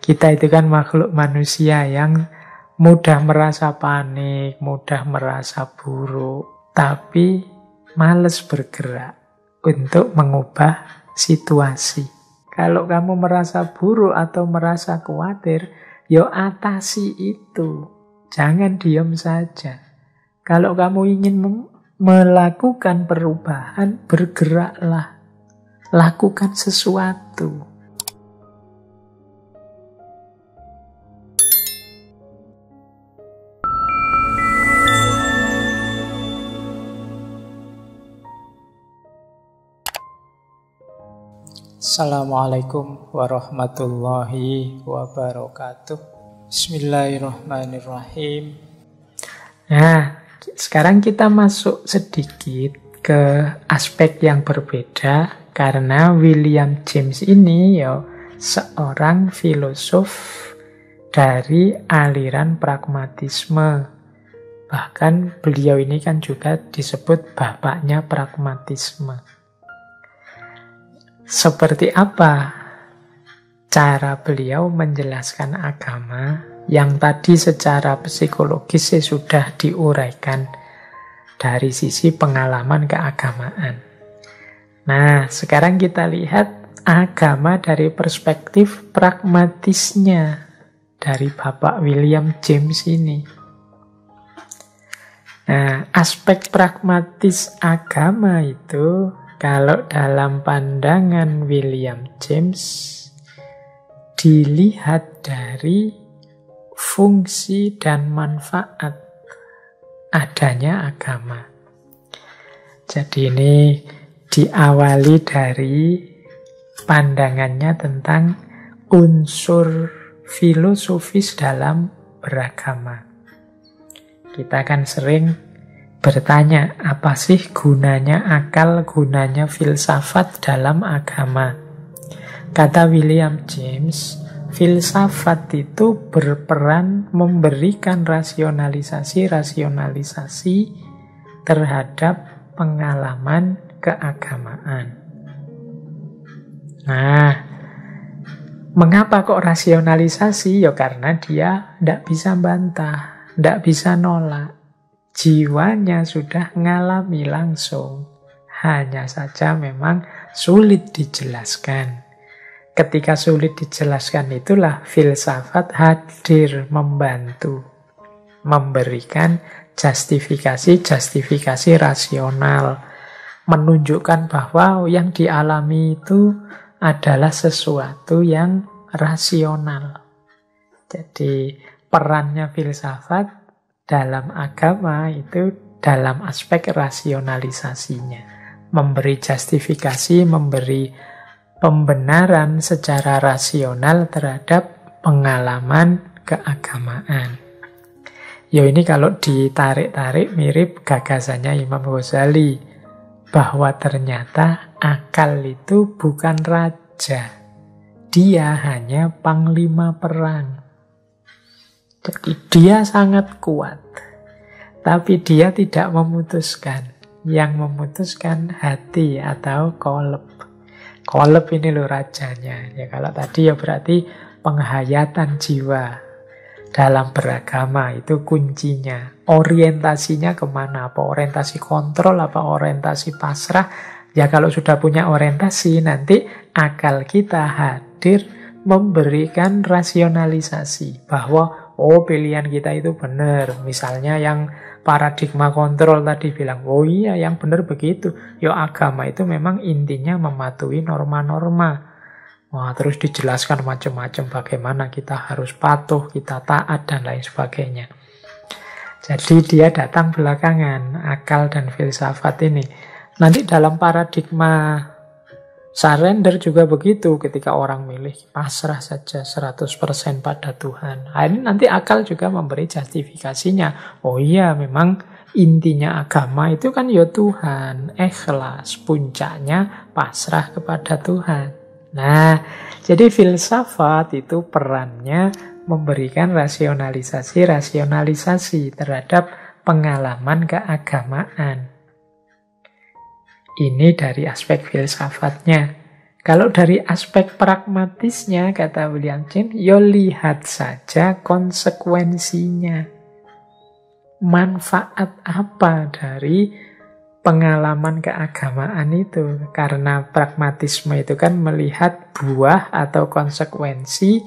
Kita itu kan makhluk manusia yang mudah merasa panik, mudah merasa buruk, tapi males bergerak untuk mengubah situasi. Kalau kamu merasa buruk atau merasa khawatir, yo atasi itu. Jangan diam saja. Kalau kamu ingin melakukan perubahan, bergeraklah. Lakukan sesuatu. Assalamualaikum warahmatullahi wabarakatuh. Bismillahirrahmanirrahim. Nah, sekarang kita masuk sedikit ke aspek yang berbeda karena William James ini seorang filosof dari aliran pragmatisme. Bahkan beliau ini kan juga disebut bapaknya pragmatisme. Seperti apa cara beliau menjelaskan agama yang tadi secara psikologis sudah diuraikan dari sisi pengalaman keagamaan. Nah, sekarang kita lihat agama dari perspektif pragmatisnya dari Bapak William James ini. Nah, aspek pragmatis agama itu kalau dalam pandangan William James dilihat dari fungsi dan manfaat adanya agama. Jadi ini diawali dari pandangannya tentang unsur filosofis dalam beragama. Kita kan sering bertanya, apa sih gunanya akal, gunanya filsafat dalam agama? Kata William James, filsafat itu berperan memberikan rasionalisasi terhadap pengalaman keagamaan. Nah, mengapa kok rasionalisasi? Ya karena dia tidak bisa bantah, tidak bisa nolak. Jiwanya sudah ngalami langsung. Hanya saja memang sulit dijelaskan. Ketika sulit dijelaskan itulah filsafat hadir membantu. Memberikan justifikasi rasional. Menunjukkan bahwa yang dialami itu adalah sesuatu yang rasional. Jadi perannya filsafat dalam agama itu dalam aspek rasionalisasinya. Memberi justifikasi, memberi pembenaran secara rasional terhadap pengalaman keagamaan. Ya ini kalau ditarik-tarik mirip gagasannya Imam Ghazali. Bahwa ternyata akal itu bukan raja. Dia hanya panglima perang. Jadi dia sangat kuat, tapi dia tidak memutuskan. Yang memutuskan hati atau qalb. Qalb ini loh rajanya. Ya kalau tadi ya berarti penghayatan jiwa dalam beragama itu kuncinya. Orientasinya kemana? Apa orientasi kontrol? Apa orientasi pasrah? Ya kalau sudah punya orientasi nanti akal kita hadir memberikan rasionalisasi bahwa pilihan kita itu benar. Misalnya yang paradigma kontrol tadi bilang, oh iya yang benar begitu. Ya agama itu memang intinya mematuhi norma-norma. Wah, terus dijelaskan macam-macam bagaimana kita harus patuh, kita taat, dan lain sebagainya. Jadi dia datang belakangan, akal dan filsafat ini. Nanti dalam paradigma surrender juga begitu, ketika orang milih pasrah saja 100% pada Tuhan. Nah, ini nanti akal juga memberi justifikasinya. Oh iya, memang intinya agama itu kan ya Tuhan, ikhlas, puncaknya pasrah kepada Tuhan. Nah, jadi filsafat itu perannya memberikan rasionalisasi terhadap pengalaman keagamaan. Ini dari aspek filsafatnya. Kalau dari aspek pragmatisnya, kata William James, ya lihat saja konsekuensinya. Manfaat apa dari pengalaman keagamaan itu? Karena pragmatisme itu kan melihat buah atau konsekuensi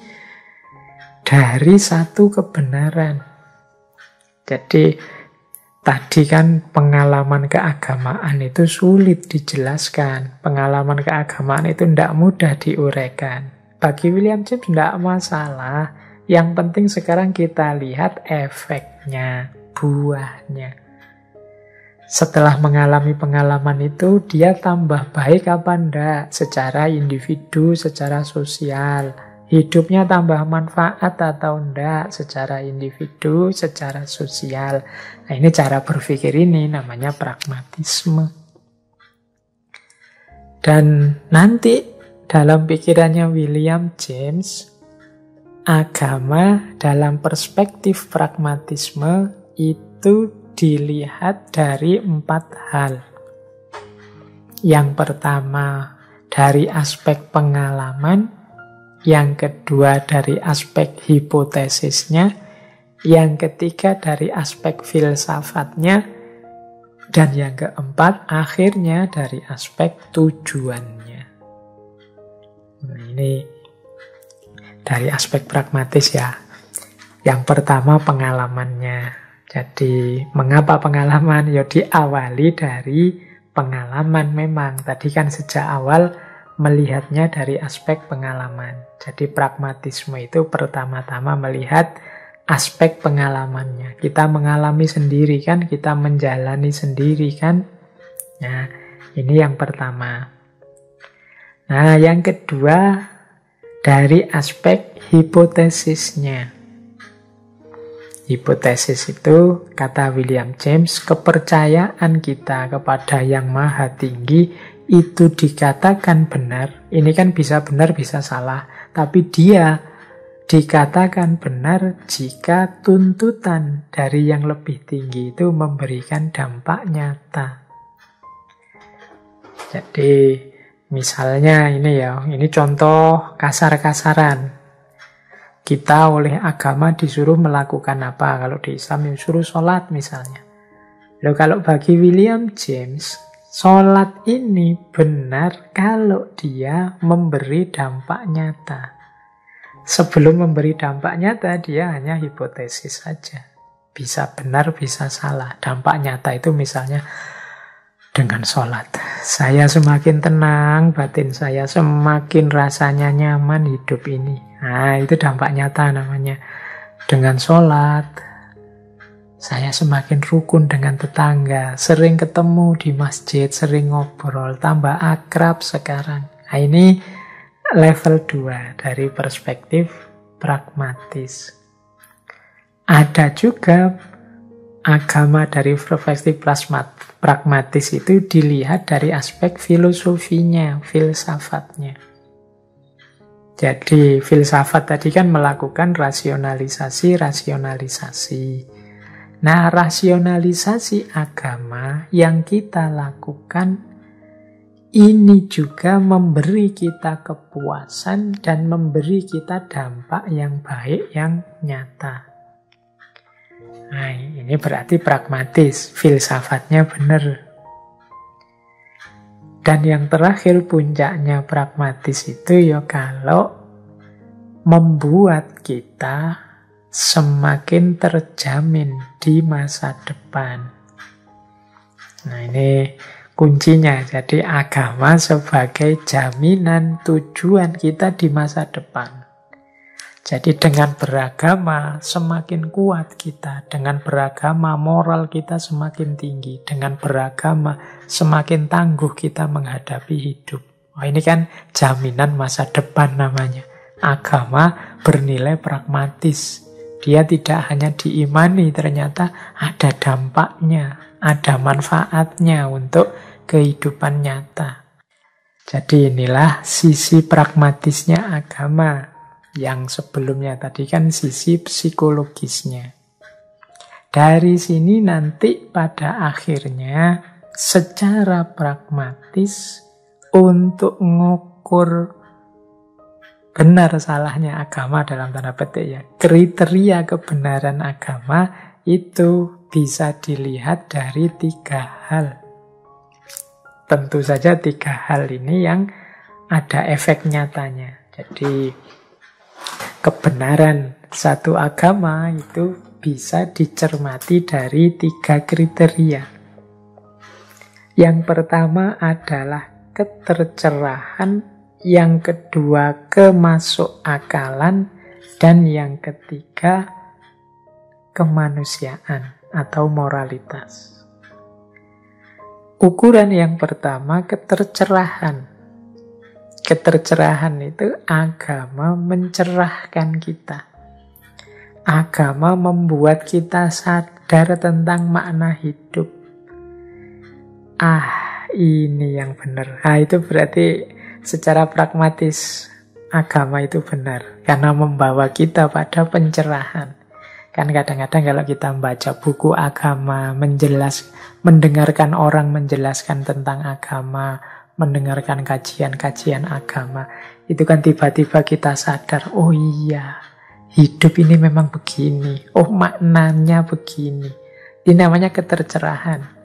dari satu kebenaran. Jadi tadi kan pengalaman keagamaan itu sulit dijelaskan. Pengalaman keagamaan itu tidak mudah diuraikan. Bagi William James tidak masalah. Yang penting sekarang kita lihat efeknya, buahnya. Setelah mengalami pengalaman itu, dia tambah baik apa enggak? Secara individu, secara sosial. Hidupnya tambah manfaat atau enggak? Secara individu, secara sosial. Nah, ini cara berpikir ini namanya pragmatisme. Dan nanti dalam pikirannya William James, agama dalam perspektif pragmatisme itu dilihat dari 4 hal. Yang pertama dari aspek pengalaman, yang kedua dari aspek hipotesisnya, yang ketiga dari aspek filsafatnya, dan yang keempat akhirnya dari aspek tujuannya. Nah, ini dari aspek pragmatis ya. Yang pertama pengalamannya. Jadi mengapa pengalaman? Ya diawali dari pengalaman memang. Tadi kan sejak awal melihatnya dari aspek pengalaman. Jadi pragmatisme itu pertama-tama melihat aspek pengalamannya. Kita mengalami sendiri kan, kita menjalani sendiri kan. Nah, ini yang pertama. Nah, yang kedua dari aspek hipotesisnya. Hipotesis itu, kata William James, kepercayaan kita kepada yang maha tinggi itu dikatakan benar. Ini kan bisa benar, bisa salah. Tapi dia dikatakan benar jika tuntutan dari yang lebih tinggi itu memberikan dampak nyata. Jadi, misalnya ini ya, ini contoh kasar-kasaran. Kita oleh agama disuruh melakukan apa? Kalau di Islam disuruh sholat misalnya. Lalu kalau bagi William James, sholat ini benar kalau dia memberi dampak nyata. Sebelum memberi dampak nyata, dia hanya hipotesis saja. Bisa benar, bisa salah. Dampak nyata itu misalnya dengan sholat. Saya semakin tenang, batin saya semakin rasanya nyaman hidup ini. Nah, itu dampak nyata namanya. Dengan sholat, saya semakin rukun dengan tetangga, sering ketemu di masjid, sering ngobrol, tambah akrab sekarang. Nah, ini level 2 dari perspektif pragmatis. Ada juga agama dari perspektif pragmatis itu dilihat dari aspek filosofinya, filsafatnya. Jadi filsafat tadi kan melakukan rasionalisasi. Nah, rasionalisasi agama yang kita lakukan ini juga memberi kita kepuasan dan memberi kita dampak yang baik, yang nyata. Nah, ini berarti pragmatis, filsafatnya benar. Dan yang terakhir puncaknya pragmatis itu ya kalau membuat kita semakin terjamin di masa depan. Nah, ini kuncinya. Jadi agama sebagai jaminan tujuan kita di masa depan. Jadi dengan beragama semakin kuat kita, dengan beragama moral kita semakin tinggi, dengan beragama semakin tangguh kita menghadapi hidup. Oh, ini kan jaminan masa depan namanya. Agama bernilai pragmatis. Dia tidak hanya diimani, ternyata ada dampaknya, ada manfaatnya untuk kehidupan nyata. Jadi inilah sisi pragmatisnya agama. Yang sebelumnya tadi kan sisi psikologisnya. Dari sini nanti pada akhirnya secara pragmatis untuk ngukur mengukur benar salahnya agama dalam tanda petik ya. Kriteria kebenaran agama itu bisa dilihat dari 3 hal. Tentu saja 3 hal ini yang ada efek nyatanya. Jadi kebenaran satu agama itu bisa dicermati dari 3 kriteria. Yang pertama adalah ketercerahan, yang kedua kemasuk akalan, dan yang ketiga kemanusiaan atau moralitas. Ukuran yang pertama ketercerahan. Ketercerahan itu agama mencerahkan kita. Agama membuat kita sadar tentang makna hidup. Ini yang benar. Itu berarti secara pragmatis agama itu benar. Karena membawa kita pada pencerahan. Kan kadang-kadang kalau kita membaca buku agama, mendengarkan orang menjelaskan tentang agama, mendengarkan kajian-kajian agama, itu kan tiba-tiba kita sadar, oh iya, hidup ini memang begini, oh maknanya begini. Ini namanya ketercerahan.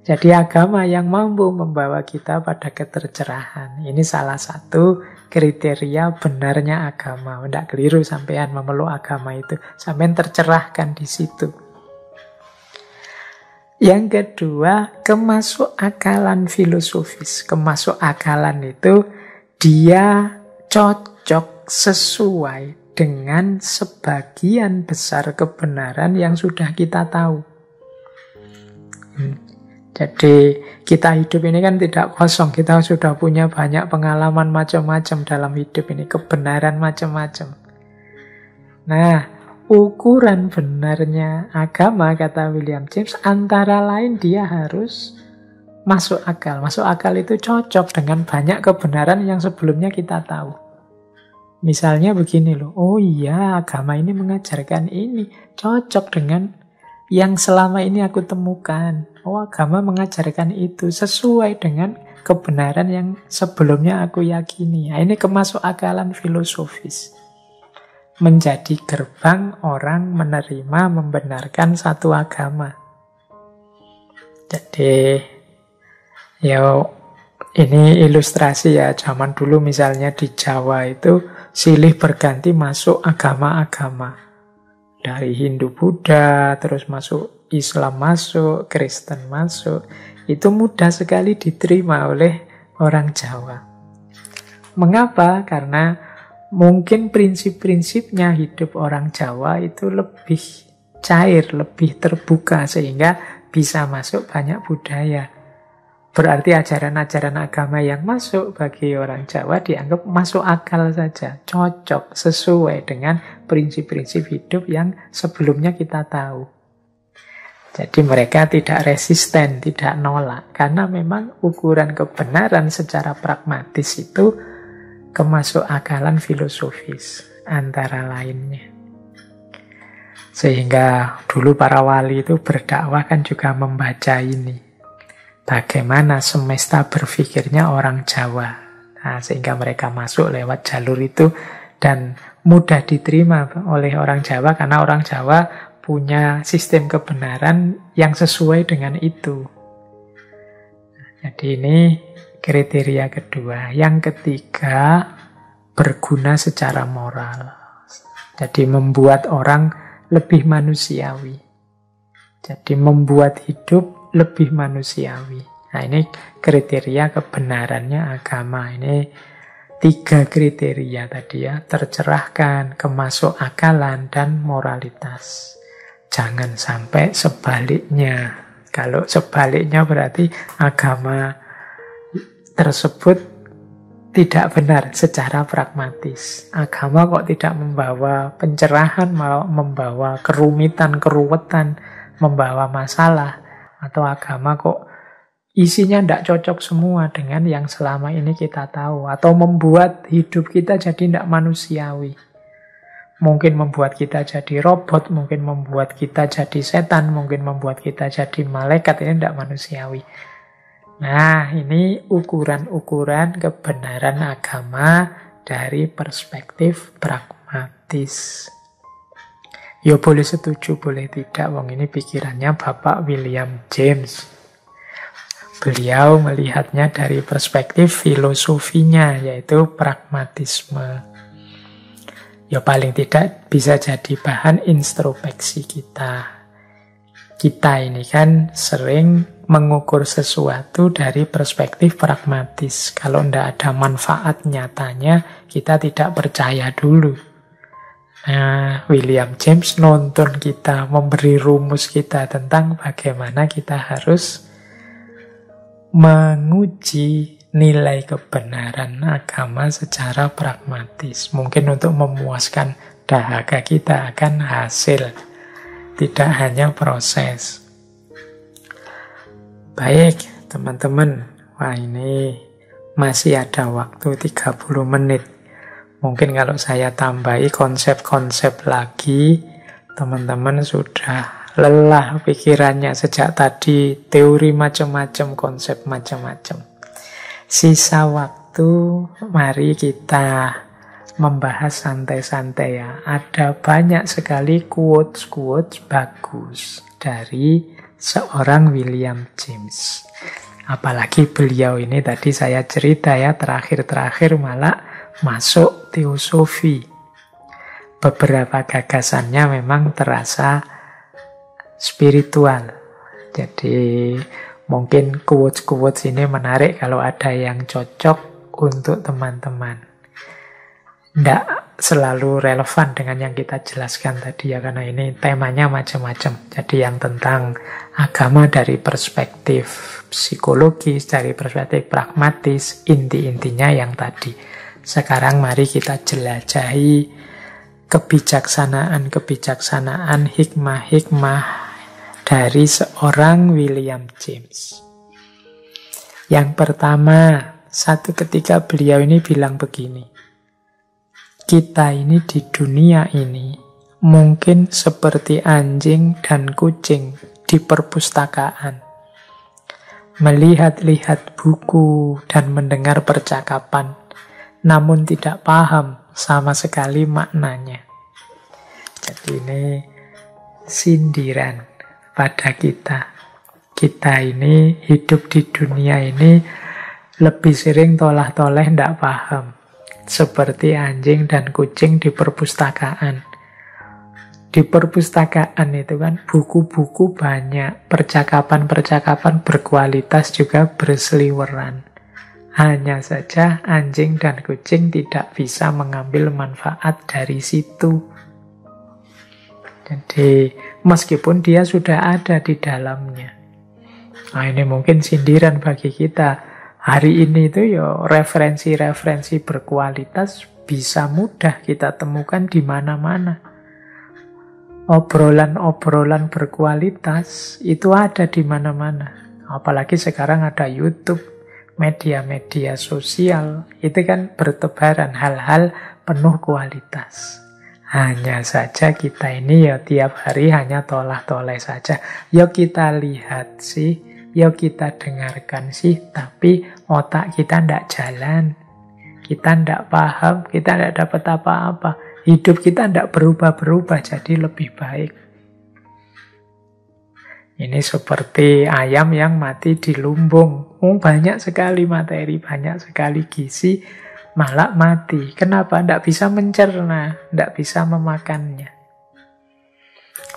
Jadi agama yang mampu membawa kita pada ketercerahan. Ini salah satu kriteria benarnya agama. Tidak keliru sampean memeluk agama itu. Sampean tercerahkan di situ. Yang kedua, kemasuk akalan filosofis. Kemasuk akalan itu dia cocok sesuai dengan sebagian besar kebenaran yang sudah kita tahu. Jadi kita hidup ini kan tidak kosong. Kita sudah punya banyak pengalaman macam-macam dalam hidup ini. Kebenaran macam-macam. Nah, ukuran benarnya agama, kata William James, antara lain dia harus masuk akal. Masuk akal itu cocok dengan banyak kebenaran yang sebelumnya kita tahu. Misalnya begini loh, oh iya agama ini mengajarkan ini. Cocok dengan yang selama ini aku temukan. Oh agama mengajarkan itu sesuai dengan kebenaran yang sebelumnya aku yakini. Nah, ini kemasuk akalan filosofis. Menjadi gerbang orang menerima, membenarkan satu agama. Jadi, ini ilustrasi ya. Zaman dulu misalnya di Jawa itu silih berganti masuk agama-agama. Dari Hindu Buddha, terus masuk Islam masuk, Kristen masuk. Itu mudah sekali diterima oleh orang Jawa. Mengapa? Karena mungkin prinsip-prinsipnya hidup orang Jawa itu lebih cair, lebih terbuka, sehingga bisa masuk banyak budaya. Berarti ajaran-ajaran agama yang masuk bagi orang Jawa dianggap masuk akal saja, cocok, sesuai dengan prinsip-prinsip hidup yang sebelumnya kita tahu. Jadi mereka tidak resisten, tidak nolak, karena memang ukuran kebenaran secara pragmatis itu kemasuk akalan filosofis antara lainnya. Sehingga dulu para wali itu berdakwah kan juga membaca ini. Bagaimana semesta berpikirnya orang Jawa. Nah, sehingga mereka masuk lewat jalur itu dan mudah diterima oleh orang Jawa karena orang Jawa punya sistem kebenaran yang sesuai dengan itu. Jadi ini kriteria kedua. Yang ketiga, berguna secara moral. Jadi membuat orang lebih manusiawi. Jadi membuat hidup lebih manusiawi. Nah ini kriteria kebenarannya agama. Ini 3 kriteria tadi ya. Tercerahkan, kemasuk akalan, dan moralitas. Jangan sampai sebaliknya. Kalau sebaliknya berarti agama tersebut tidak benar secara pragmatis. Agama kok tidak membawa pencerahan, malah membawa kerumitan, keruwetan, membawa masalah. Atau agama kok isinya tidak cocok semua dengan yang selama ini kita tahu. Atau membuat hidup kita jadi tidak manusiawi. Mungkin membuat kita jadi robot, mungkin membuat kita jadi setan, mungkin membuat kita jadi malaikat. Ini tidak manusiawi. Nah, ini ukuran-ukuran kebenaran agama dari perspektif pragmatis. Ya boleh setuju, boleh tidak. Wong ini pikirannya Bapak William James. Beliau melihatnya dari perspektif filosofinya, yaitu pragmatisme. Ya paling tidak bisa jadi bahan introspeksi kita. Kita ini kan sering mengukur sesuatu dari perspektif pragmatis. Kalau tidak ada manfaat nyatanya, kita tidak percaya dulu. Nah, William James nonton kita, memberi rumus kita tentang bagaimana kita harus menguji nilai kebenaran agama secara pragmatis. Mungkin untuk memuaskan dahaga kita akan hasil, tidak hanya proses. Baik, teman-teman. Wah, ini masih ada waktu 30 menit. Mungkin kalau saya tambahi konsep-konsep lagi, teman-teman sudah lelah pikirannya sejak tadi, teori macam-macam, konsep macam-macam. Sisa waktu, mari kita membahas santai-santai ya. Ada banyak sekali quotes-quotes bagus dari seorang William James. Apalagi beliau ini tadi saya cerita ya, terakhir-terakhir malah masuk teosofi. Beberapa gagasannya memang terasa spiritual. Jadi mungkin quotes-quotes ini menarik kalau ada yang cocok untuk teman-teman. Tidak selalu relevan dengan yang kita jelaskan tadi ya, karena ini temanya macam-macam. Jadi yang tentang agama dari perspektif psikologis, dari perspektif pragmatis, inti-intinya yang tadi. Sekarang mari kita jelajahi kebijaksanaan-kebijaksanaan, hikmah-hikmah dari seorang William James. Yang pertama, satu ketika beliau ini bilang begini, kita ini di dunia ini mungkin seperti anjing dan kucing di perpustakaan. Melihat-lihat buku dan mendengar percakapan, namun tidak paham sama sekali maknanya. Jadi ini sindiran pada kita. Kita ini hidup di dunia ini lebih sering tolah-toleh tidak paham. Seperti anjing dan kucing di perpustakaan. Di perpustakaan itu kan buku-buku banyak, percakapan-percakapan berkualitas juga berseliweran. Hanya saja anjing dan kucing tidak bisa mengambil manfaat dari situ. Jadi meskipun dia sudah ada di dalamnya. Nah, ini mungkin sindiran bagi kita. Hari ini itu ya referensi-referensi berkualitas bisa mudah kita temukan di mana-mana. Obrolan-obrolan berkualitas itu ada di mana-mana. Apalagi sekarang ada YouTube, media-media sosial. Itu kan bertebaran hal-hal penuh kualitas. Hanya saja kita ini ya tiap hari hanya tolah-toleh saja. Ya kita lihat sih, ya kita dengarkan sih, tapi otak kita tidak jalan. Kita tidak paham, kita tidak dapat apa-apa. Hidup kita tidak berubah-berubah, jadi lebih baik. Ini seperti ayam yang mati di lumbung. Banyak sekali materi, banyak sekali gizi, malah mati. Kenapa? Tidak bisa mencerna, tidak bisa memakannya.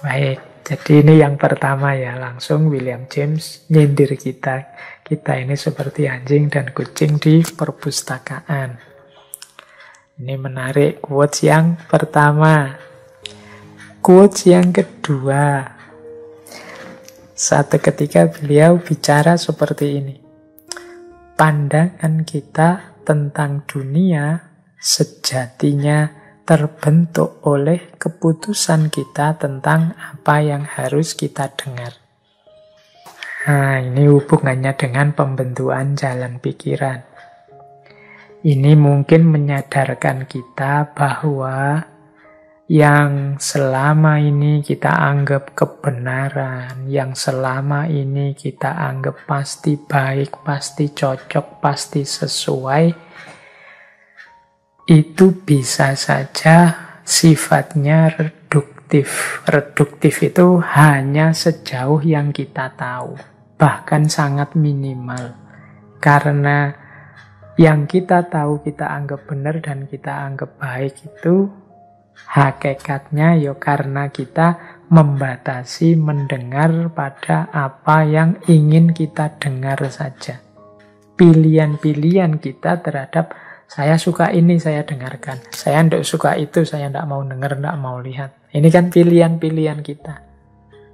Baik. Jadi ini yang pertama ya, langsung William James nyindir kita. Kita ini seperti anjing dan kucing di perpustakaan. Ini menarik quotes yang pertama. Quotes yang kedua. Satu ketika beliau bicara seperti ini. Pandangan kita tentang dunia sejatinya terbentuk oleh keputusan kita tentang apa yang harus kita dengar. Nah, ini hubungannya dengan pembentukan jalan pikiran. Ini mungkin menyadarkan kita bahwa yang selama ini kita anggap kebenaran, yang selama ini kita anggap pasti baik, pasti cocok, pasti sesuai, itu bisa saja sifatnya reduktif. Reduktif itu hanya sejauh yang kita tahu, bahkan sangat minimal. Karena yang kita tahu, kita anggap benar dan kita anggap baik itu hakikatnya ya karena kita membatasi mendengar pada apa yang ingin kita dengar saja. Pilihan-pilihan kita terhadap saya suka ini, saya dengarkan. Saya tidak suka itu, saya tidak mau dengar, tidak mau lihat. Ini kan pilihan-pilihan kita.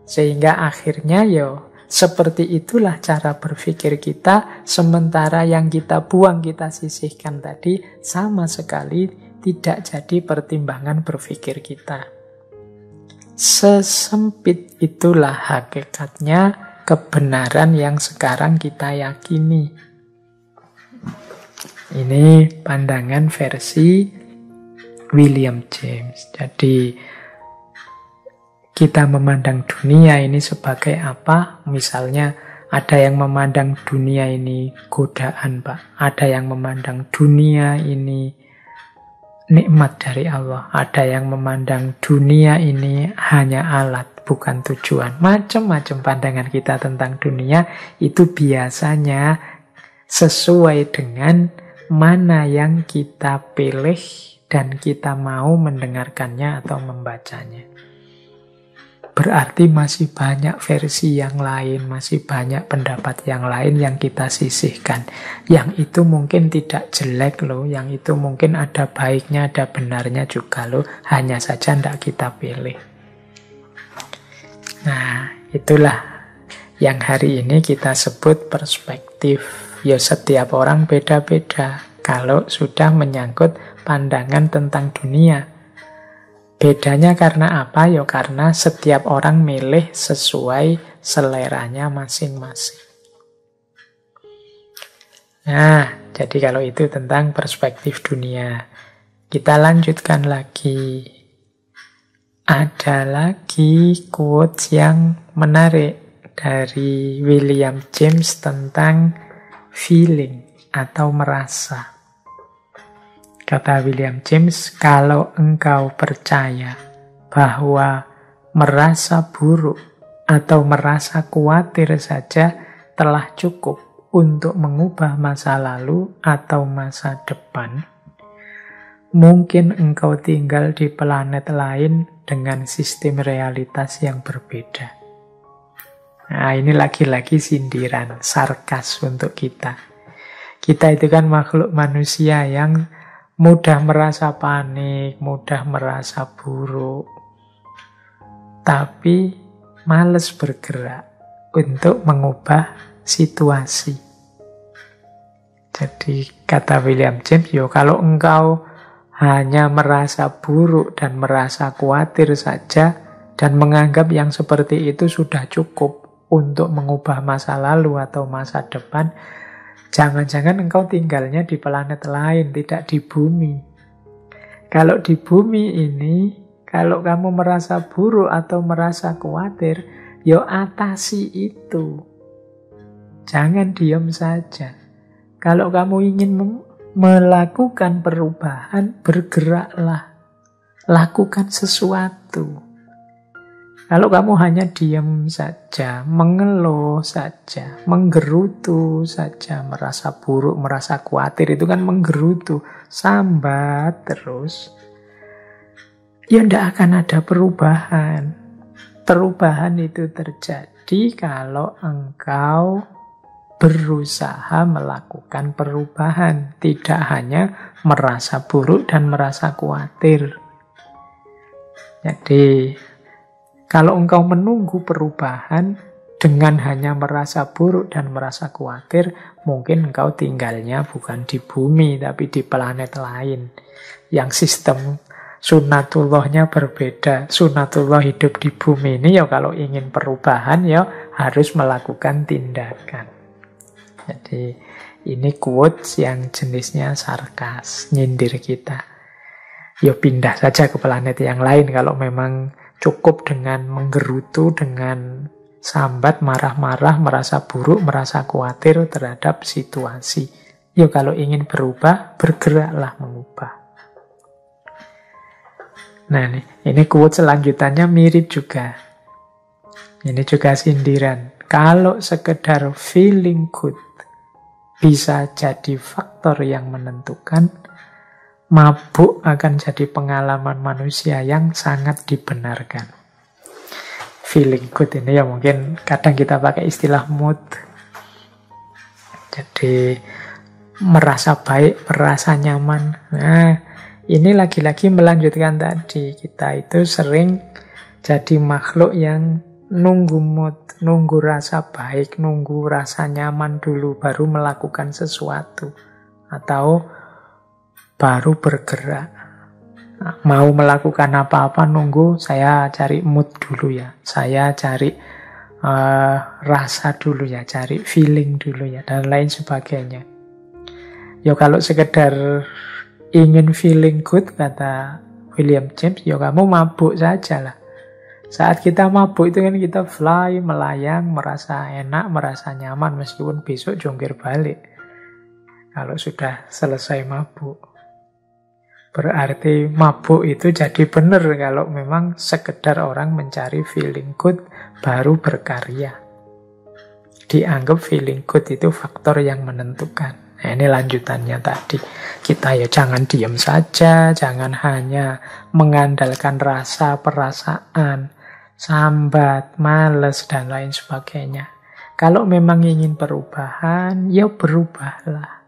Sehingga akhirnya ya seperti itulah cara berpikir kita, sementara yang kita buang, kita sisihkan tadi sama sekali tidak jadi pertimbangan berpikir kita. Sesempit itulah hakikatnya kebenaran yang sekarang kita yakini. Ini pandangan versi William James. Jadi kita memandang dunia ini sebagai apa? Misalnya ada yang memandang dunia ini godaan, Pak. Ada yang memandang dunia ini nikmat dari Allah. Ada yang memandang dunia ini hanya alat, bukan tujuan. Macam-macam pandangan kita tentang dunia itu biasanya sesuai dengan mana yang kita pilih dan kita mau mendengarkannya atau membacanya. Berarti masih banyak versi yang lain, masih banyak pendapat yang lain yang kita sisihkan. Yang itu mungkin tidak jelek loh, yang itu mungkin ada baiknya, ada benarnya juga loh. Hanya saja tidak kita pilih. Nah, itulah yang hari ini kita sebut perspektif. Ya setiap orang beda-beda kalau sudah menyangkut pandangan tentang dunia. Bedanya karena apa? Ya karena setiap orang milih sesuai seleranya masing-masing. Nah, jadi kalau itu tentang perspektif dunia. Kita lanjutkan lagi. Ada lagi quotes yang menarik dari William James tentang feeling atau merasa. Kata William James, kalau engkau percaya bahwa merasa buruk atau merasa khawatir saja telah cukup untuk mengubah masa lalu atau masa depan, mungkin engkau tinggal di planet lain dengan sistem realitas yang berbeda. Nah, ini lagi-lagi sindiran, sarkas untuk kita. Kita itu kan makhluk manusia yang mudah merasa panik, mudah merasa buruk, tapi males bergerak untuk mengubah situasi. Jadi kata William James, kalau engkau hanya merasa buruk dan merasa khawatir saja dan menganggap yang seperti itu sudah cukup untuk mengubah masa lalu atau masa depan, jangan-jangan engkau tinggalnya di planet lain, tidak di bumi. Kalau di bumi ini, kalau kamu merasa buruk atau merasa khawatir, atasi itu. Jangan diam saja. Kalau kamu ingin melakukan perubahan, bergeraklah. Lakukan sesuatu. Kalau kamu hanya diam saja, mengeluh saja, menggerutu saja, merasa buruk, merasa khawatir, itu kan menggerutu, sambat terus, tidak akan ada perubahan. Perubahan itu terjadi kalau engkau berusaha melakukan perubahan, tidak hanya merasa buruk dan merasa khawatir. Jadi kalau engkau menunggu perubahan dengan hanya merasa buruk dan merasa khawatir, mungkin engkau tinggalnya bukan di bumi, tapi di planet lain. Yang sistem sunatullahnya berbeda. Sunatullah hidup di bumi ini, kalau ingin perubahan, harus melakukan tindakan. Jadi ini quotes yang jenisnya sarkas, nyindir kita. ya pindah saja ke planet yang lain kalau memang cukup dengan menggerutu, dengan sambat, marah-marah, merasa buruk, merasa khawatir terhadap situasi. Ya kalau ingin berubah, bergeraklah mengubah. Nah ini quote selanjutannya mirip juga. Ini juga sindiran. Kalau sekedar feeling good bisa jadi faktor yang menentukan, mabuk akan jadi pengalaman manusia yang sangat dibenarkan. Feeling good ini ya mungkin kadang kita pakai istilah mood. Jadi merasa baik, merasa nyaman. Nah, ini lagi-lagi melanjutkan tadi. Kita itu sering jadi makhluk yang nunggu mood, nunggu rasa baik, nunggu rasa nyaman dulu baru melakukan sesuatu. Atau baru bergerak. Mau melakukan apa-apa nunggu saya cari mood dulu ya. Saya cari rasa dulu ya, cari feeling dulu ya, dan lain sebagainya. Ya kalau sekedar ingin feeling good, kata William James, ya kamu mabuk saja lah. Saat kita mabuk itu kan kita fly, melayang, merasa enak, merasa nyaman, meskipun besok jongkir balik. Kalau sudah selesai mabuk. Berarti mabuk itu jadi benar kalau memang sekedar orang mencari feeling good baru berkarya. Dianggap feeling good itu faktor yang menentukan. Nah, ini lanjutannya tadi. Kita ya jangan diam saja, jangan hanya mengandalkan rasa, perasaan, sambat, males, dan lain sebagainya. Kalau memang ingin perubahan, ya berubahlah.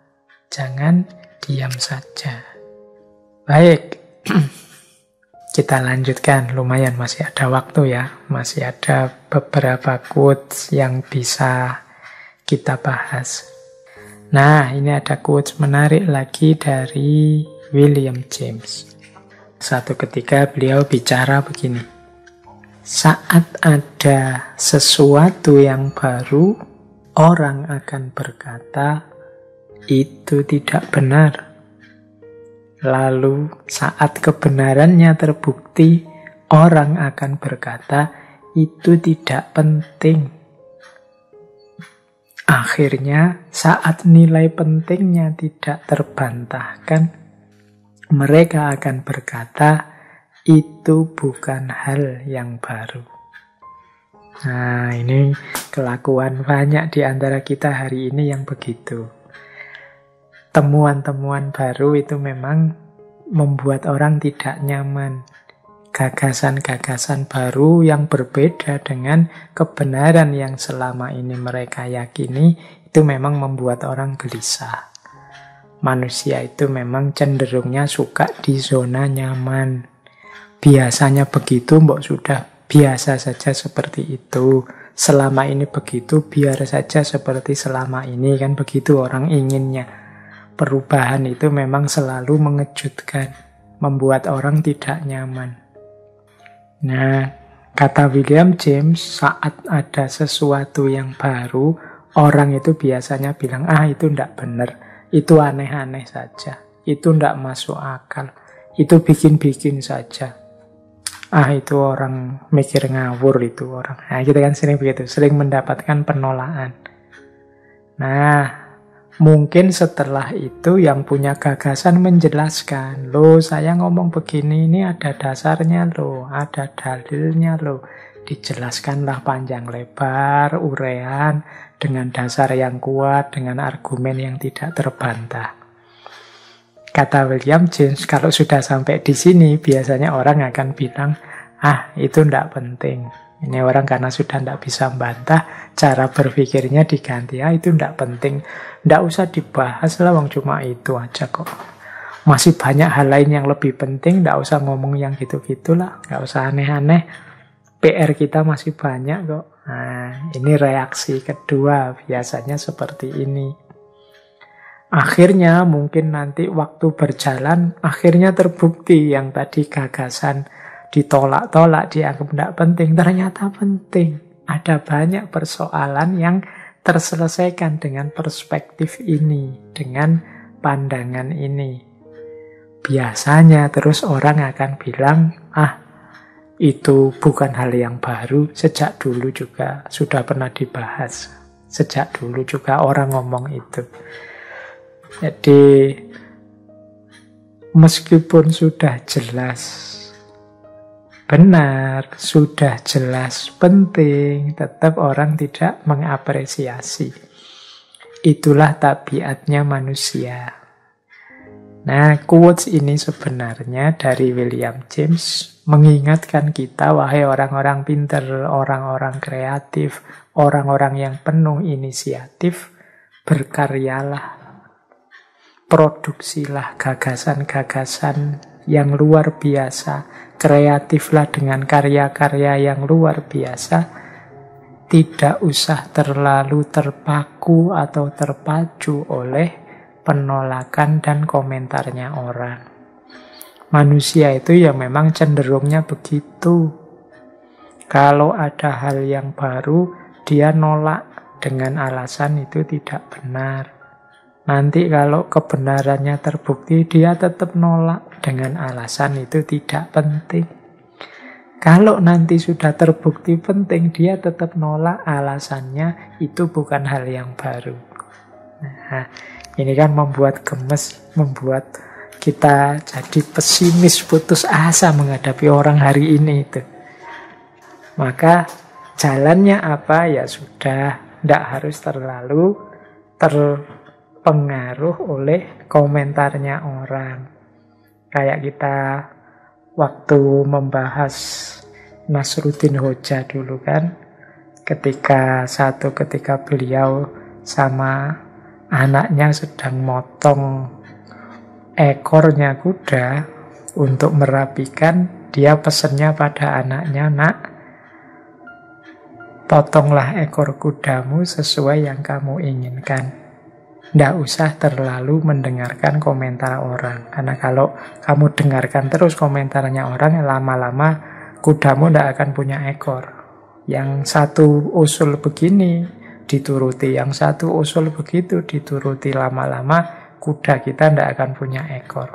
Jangan diam saja. Baik, kita lanjutkan. Lumayan masih ada waktu ya. Masih ada beberapa quotes yang bisa kita bahas. Nah, ini ada quotes menarik lagi dari William James. Satu ketika beliau bicara begini. Saat ada sesuatu yang baru, orang akan berkata, itu tidak benar. Lalu saat kebenarannya terbukti, orang akan berkata, itu tidak penting. Akhirnya, saat nilai pentingnya tidak terbantahkan, mereka akan berkata, itu bukan hal yang baru. Nah, ini kelakuan banyak di antara kita hari ini yang begitu. Temuan-temuan baru itu memang membuat orang tidak nyaman. Gagasan-gagasan baru yang berbeda dengan kebenaran yang selama ini mereka yakini, itu memang membuat orang gelisah. Manusia itu memang cenderungnya suka di zona nyaman. Biasanya begitu, mbok sudah biasa saja seperti itu. Selama ini begitu, biar saja seperti selama ini, kan begitu orang inginnya. Perubahan itu memang selalu mengejutkan, membuat orang tidak nyaman. Nah, kata William James, saat ada sesuatu yang baru, orang itu biasanya bilang, itu ndak benar, itu aneh-aneh saja, itu ndak masuk akal, itu bikin-bikin saja. Itu orang mikir ngawur itu orang. Nah, kita kan sering begitu, sering mendapatkan penolakan. Nah, mungkin setelah itu yang punya gagasan menjelaskan, loh saya ngomong begini ini ada dasarnya loh, ada dalilnya loh. Dijelaskanlah panjang lebar, urean, dengan dasar yang kuat, dengan argumen yang tidak terbantah. Kata William James, kalau sudah sampai di sini, biasanya orang akan bilang, itu ndak penting. Ini orang karena sudah ndak bisa membantah, cara berpikirnya diganti, itu ndak penting. Ndak usah dibahas lah, wong cuma itu aja kok. Masih banyak hal lain yang lebih penting, ndak usah ngomong yang gitu-gitulah, nggak usah aneh-aneh. PR kita masih banyak kok. Nah, ini reaksi kedua, biasanya seperti ini. Akhirnya mungkin nanti waktu berjalan, akhirnya terbukti yang tadi gagasan ditolak-tolak, dianggap tidak penting, ternyata penting. Ada banyak persoalan yang terselesaikan dengan perspektif ini, dengan pandangan ini. biasanya terus orang akan bilang, itu bukan hal yang baru, sejak dulu juga sudah pernah dibahas. Sejak dulu juga orang ngomong itu. Jadi, meskipun sudah jelas benar, sudah jelas penting, tetap orang tidak mengapresiasi. Itulah tabiatnya manusia. Nah, quotes ini sebenarnya dari William James mengingatkan kita, wahai orang-orang pintar, orang-orang kreatif, orang-orang yang penuh inisiatif, berkaryalah, produksilah gagasan-gagasan yang luar biasa, kreatiflah dengan karya-karya yang luar biasa. Tidak usah terlalu terpaku atau terpacu oleh penolakan dan komentarnya orang. Manusia itu ya memang cenderungnya begitu. Kalau ada hal yang baru, dia nolak dengan alasan itu tidak benar. Nanti kalau kebenarannya terbukti, dia tetap nolak dengan alasan itu tidak penting. Kalau nanti sudah terbukti penting, dia tetap nolak, alasannya itu bukan hal yang baru. Nah, ini kan membuat gemes, membuat kita jadi pesimis, putus asa menghadapi orang hari ini itu. Maka jalannya apa? Ya sudah, tidak harus terlalu terpengaruh oleh komentarnya orang. Kayak kita waktu membahas Nasruddin Hoja dulu kan, ketika beliau sama anaknya sedang motong ekornya kuda untuk merapikan, dia pesennya pada anaknya, "Nak, potonglah ekor kudamu sesuai yang kamu inginkan. Tidak usah terlalu mendengarkan komentar orang. Karena kalau kamu dengarkan terus komentarnya orang, lama-lama kudamu tidak akan punya ekor. Yang satu usul begini dituruti, yang satu usul begitu dituruti, lama-lama kuda kita tidak akan punya ekor."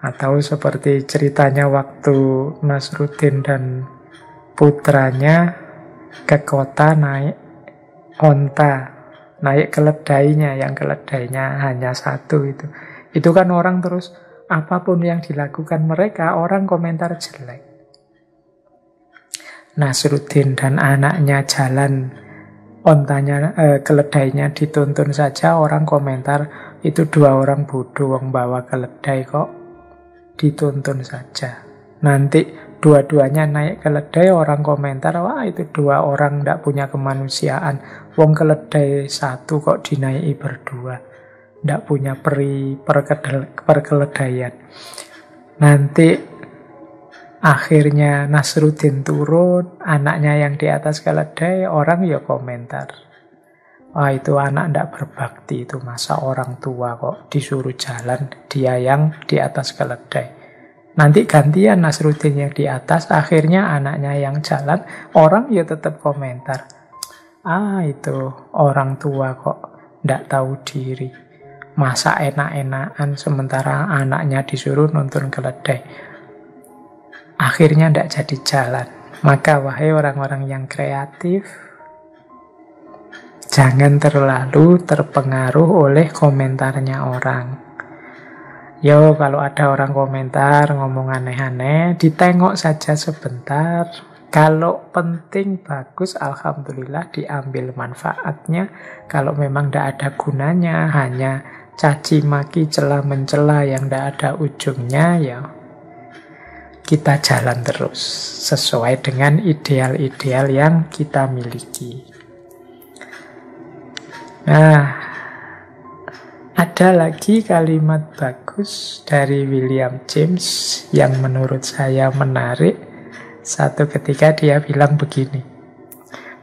Atau seperti ceritanya waktu Nasruddin dan putranya ke kota naik onta, naik keledainya, yang keledainya hanya satu itu. Itu kan orang terus, apapun yang dilakukan mereka, orang komentar jelek. Nasruddin dan anaknya jalan, ontanya, keledainya dituntun saja, orang komentar, itu dua orang bodoh, yang bawa keledai kok dituntun saja. Nanti dua-duanya naik keledai, orang komentar, wah itu dua orang tidak punya kemanusiaan. Wong keledai satu kok dinaiki berdua. Tidak punya perkeledaian. Nanti akhirnya Nasruddin turun, anaknya yang di atas keledai, orang ya komentar, wah itu anak tidak berbakti, itu masa orang tua kok disuruh jalan, dia yang di atas keledai. Nanti gantian Nasruddin yang di atas, akhirnya anaknya yang jalan, orang ya tetap komentar, itu orang tua kok tidak tahu diri, masa enak-enakan sementara anaknya disuruh nuntun keledai. Akhirnya tidak jadi jalan. Maka wahai orang-orang yang kreatif, jangan terlalu terpengaruh oleh komentarnya orang. Yo, kalau ada orang komentar ngomong aneh-aneh, ditengok saja sebentar. Kalau penting, bagus, alhamdulillah diambil manfaatnya. Kalau memang tidak ada gunanya, hanya caci maki, cela mencela yang tidak ada ujungnya, ya kita jalan terus sesuai dengan ideal-ideal yang kita miliki. Nah, ada lagi kalimat bagus dari William James yang menurut saya menarik. Satu ketika dia bilang begini,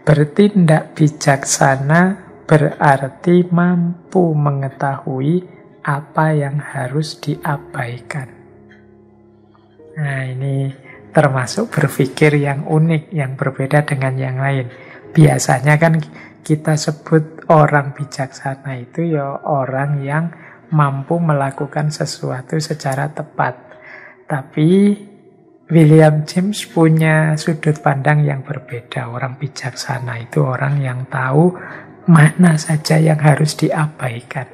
bertindak bijaksana berarti mampu mengetahui apa yang harus diabaikan. Nah, ini termasuk berpikir yang unik, yang berbeda dengan yang lain. Biasanya kan kita sebut orang bijaksana itu ya orang yang mampu melakukan sesuatu secara tepat. Tapi William James punya sudut pandang yang berbeda. Orang bijaksana itu orang yang tahu mana saja yang harus diabaikan.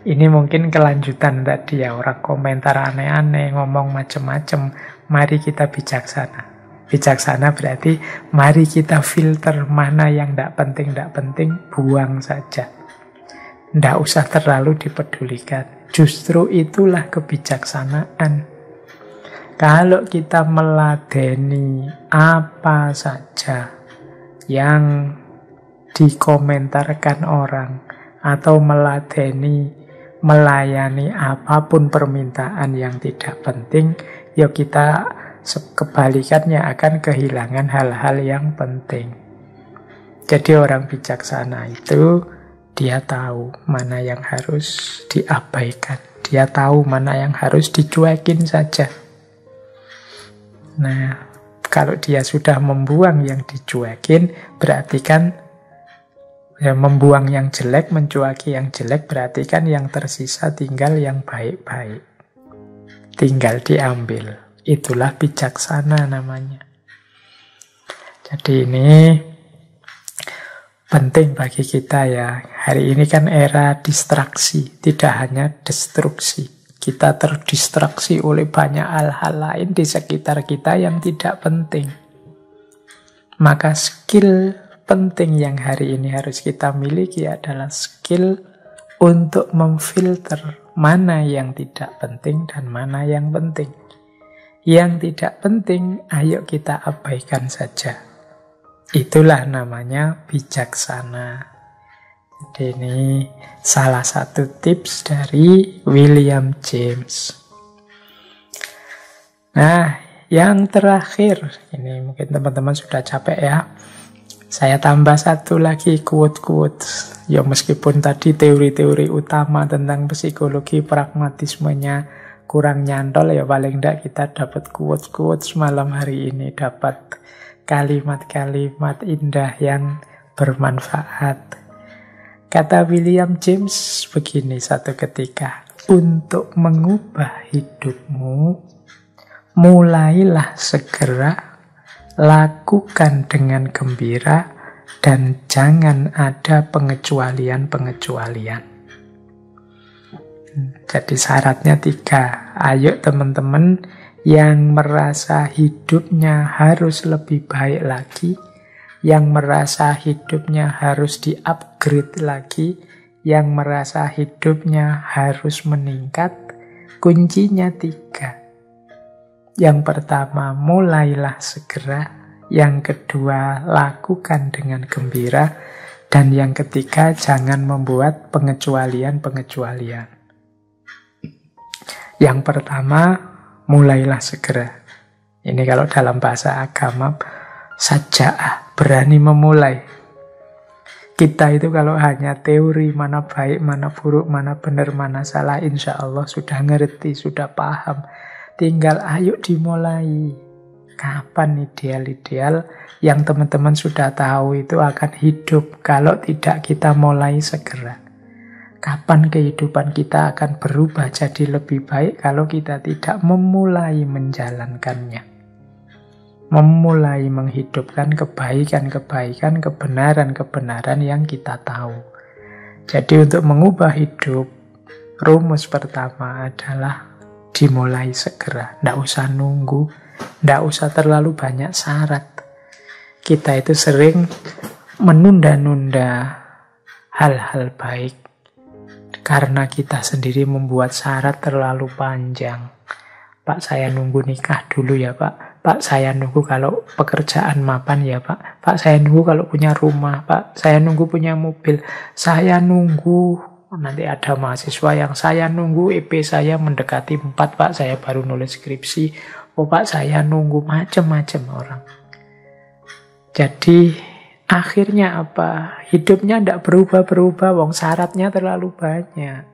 Ini mungkin kelanjutan tadi ya, orang komentar aneh-aneh, ngomong macam-macam. Mari kita bijaksana. Bijaksana berarti mari kita filter mana yang tidak penting, buang saja. Tidak usah terlalu dipedulikan. Justru itulah kebijaksanaan. Kalau kita meladeni apa saja yang dikomentarkan orang, atau melayani apapun permintaan yang tidak penting, ya kita kebalikannya akan kehilangan hal-hal yang penting. Jadi orang bijaksana itu dia tahu mana yang harus diabaikan, dia tahu mana yang harus dicuekin saja. Nah, kalau dia sudah membuang yang dicuekin, berarti kan ya, membuang yang jelek, mencuaki yang jelek, berarti kan yang tersisa tinggal yang baik-baik. Tinggal diambil. Itulah bijaksana namanya. Jadi ini penting bagi kita ya. Hari ini kan era distraksi, tidak hanya destruksi. Kita terdistraksi oleh banyak hal-hal lain di sekitar kita yang tidak penting. Maka skill penting yang hari ini harus kita miliki adalah skill untuk memfilter mana yang tidak penting dan mana yang penting. Yang tidak penting, ayo kita abaikan saja. Itulah namanya bijaksana. Jadi ini salah satu tips dari William James. Nah, yang terakhir, ini mungkin teman-teman sudah capek ya. Saya tambah satu lagi quote-quote. Ya meskipun tadi teori-teori utama tentang psikologi pragmatismenya kurang nyantol, ya paling tidak kita dapat quotes-quotes malam hari ini, dapat kalimat-kalimat indah yang bermanfaat. Kata William James begini satu ketika, untuk mengubah hidupmu, mulailah segera, lakukan dengan gembira, dan jangan ada pengecualian-pengecualian. Jadi syaratnya 3. Ayo teman-teman yang merasa hidupnya harus lebih baik lagi, yang merasa hidupnya harus di-upgrade lagi, yang merasa hidupnya harus meningkat, kuncinya 3. Yang pertama, mulailah segera. Yang kedua, lakukan dengan gembira. Dan yang ketiga, jangan membuat pengecualian-pengecualian. Yang pertama, mulailah segera. Ini kalau dalam bahasa agama, saja'ah, berani memulai. Kita itu kalau hanya teori mana baik, mana buruk, mana benar, mana salah, insya Allah sudah ngerti, sudah paham. Tinggal ayo dimulai. Kapan ideal-ideal yang teman-teman sudah tahu itu akan hidup kalau tidak kita mulai segera. Kapan kehidupan kita akan berubah jadi lebih baik kalau kita tidak memulai menjalankannya. Memulai menghidupkan kebaikan-kebaikan, kebenaran-kebenaran yang kita tahu. Jadi untuk mengubah hidup, rumus pertama adalah dimulai segera. Tidak usah nunggu, tidak usah terlalu banyak syarat. Kita itu sering menunda-nunda hal-hal baik karena kita sendiri membuat syarat terlalu panjang. Pak, saya nunggu nikah dulu ya Pak. Pak, saya nunggu kalau pekerjaan mapan ya Pak. Pak, saya nunggu kalau punya rumah. Pak, saya nunggu punya mobil. Saya nunggu, nanti ada mahasiswa yang saya nunggu EP saya mendekati 4 Pak, saya baru nulis skripsi. Oh Pak, saya nunggu, macam-macam orang. Jadi akhirnya apa? Hidupnya tidak berubah-berubah, wong syaratnya terlalu banyak.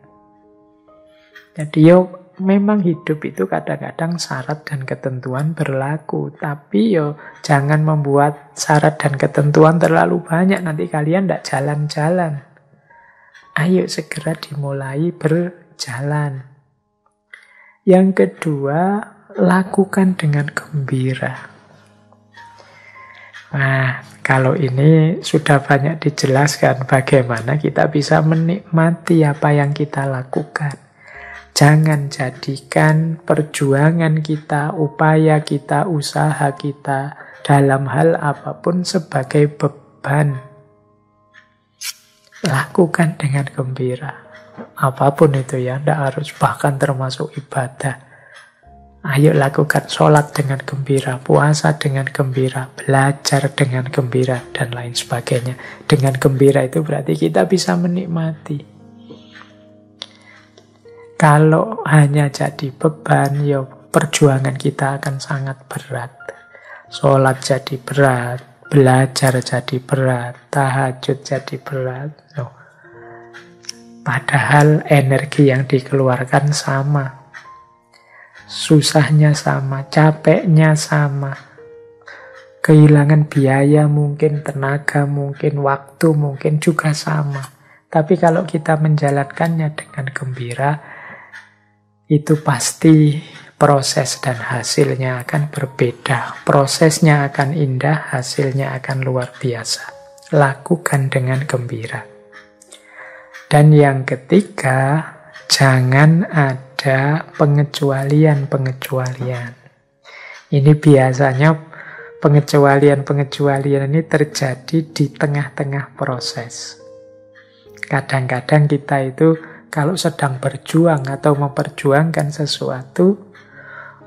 Jadi memang hidup itu kadang-kadang syarat dan ketentuan berlaku. Tapi jangan membuat syarat dan ketentuan terlalu banyak, nanti kalian tidak jalan-jalan. ayo segera dimulai berjalan. Yang kedua, lakukan dengan gembira. Nah, kalau ini sudah banyak dijelaskan bagaimana kita bisa menikmati apa yang kita lakukan. Jangan jadikan perjuangan kita, upaya kita, usaha kita dalam hal apapun sebagai beban. Lakukan dengan gembira. Apapun itu ya, tidak harus bahkan termasuk ibadah. Ayo lakukan sholat dengan gembira, puasa dengan gembira, belajar dengan gembira, dan lain sebagainya. Dengan gembira itu berarti kita bisa menikmati. Kalau hanya jadi beban, ya perjuangan kita akan sangat berat. Sholat jadi berat, belajar jadi berat, tahajud jadi berat. Padahal energi yang dikeluarkan sama. Susahnya sama, capeknya sama. Kehilangan biaya mungkin, tenaga mungkin, waktu mungkin juga sama. Tapi kalau kita menjalankannya dengan gembira, itu pasti proses dan hasilnya akan berbeda. Prosesnya akan indah, hasilnya akan luar biasa. Lakukan dengan gembira. Dan yang ketiga, jangan ada pengecualian-pengecualian. Ini biasanya pengecualian-pengecualian ini terjadi di tengah-tengah proses. Kadang-kadang kita itu kalau sedang berjuang atau memperjuangkan sesuatu,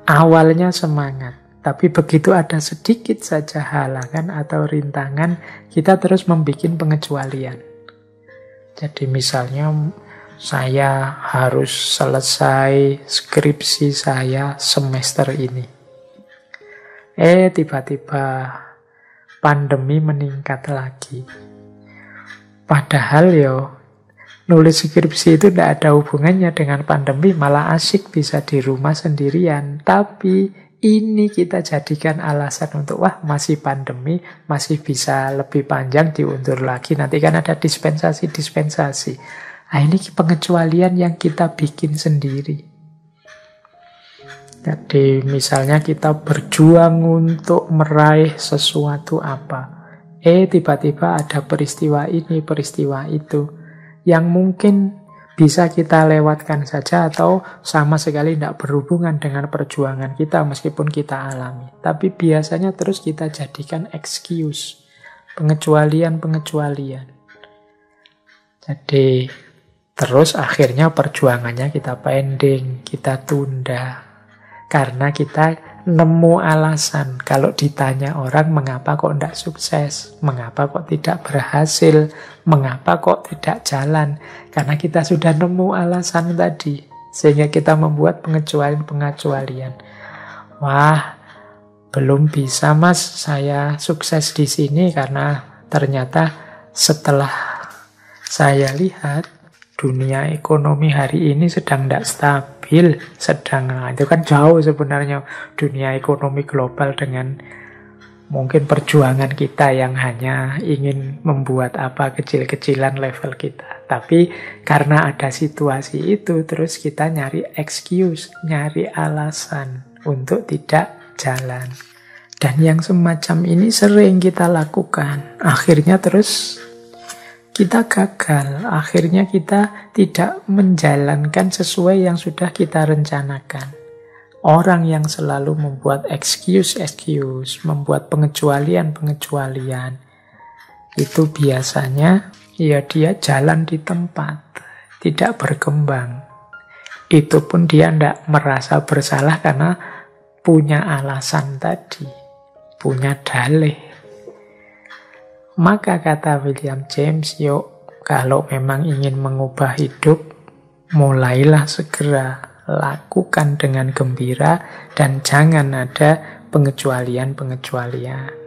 awalnya semangat. Tapi begitu ada sedikit saja halangan atau rintangan, kita terus membuat pengecualian. Jadi misalnya saya harus selesai skripsi saya semester ini. Tiba-tiba pandemi meningkat lagi. Padahal nulis skripsi itu tidak ada hubungannya dengan pandemi, malah asik bisa di rumah sendirian. Tapi ini kita jadikan alasan untuk, masih pandemi, masih bisa lebih panjang, diundur lagi. Nanti kan ada dispensasi. Nah, ini pengecualian yang kita bikin sendiri. Jadi misalnya kita berjuang untuk meraih sesuatu apa. Tiba-tiba ada peristiwa ini, peristiwa itu. Yang mungkin bisa kita lewatkan saja atau sama sekali tidak berhubungan dengan perjuangan kita meskipun kita alami. Tapi biasanya terus kita jadikan excuse. Pengecualian-pengecualian. Jadi terus akhirnya perjuangannya kita pending, kita tunda. Karena kita nemu alasan. Kalau ditanya orang mengapa kok tidak sukses, mengapa kok tidak berhasil, mengapa kok tidak jalan. Karena kita sudah nemu alasan tadi. Sehingga kita membuat pengecualian-pengecualian. Belum bisa mas saya sukses di sini karena ternyata setelah saya lihat dunia ekonomi hari ini sedang tidak stabil, itu kan jauh sebenarnya dunia ekonomi global dengan mungkin perjuangan kita yang hanya ingin membuat apa kecil-kecilan level kita. Tapi karena ada situasi itu, terus kita nyari excuse, nyari alasan untuk tidak jalan. Dan yang semacam ini sering kita lakukan. Akhirnya terus kita gagal, akhirnya kita tidak menjalankan sesuai yang sudah kita rencanakan. Orang yang selalu membuat excuse, membuat pengecualian, itu biasanya dia jalan di tempat, tidak berkembang. Itu pun dia tidak merasa bersalah karena punya alasan tadi, punya dalih. Maka kata William James, kalau memang ingin mengubah hidup, mulailah segera, lakukan dengan gembira, dan jangan ada pengecualian-pengecualian.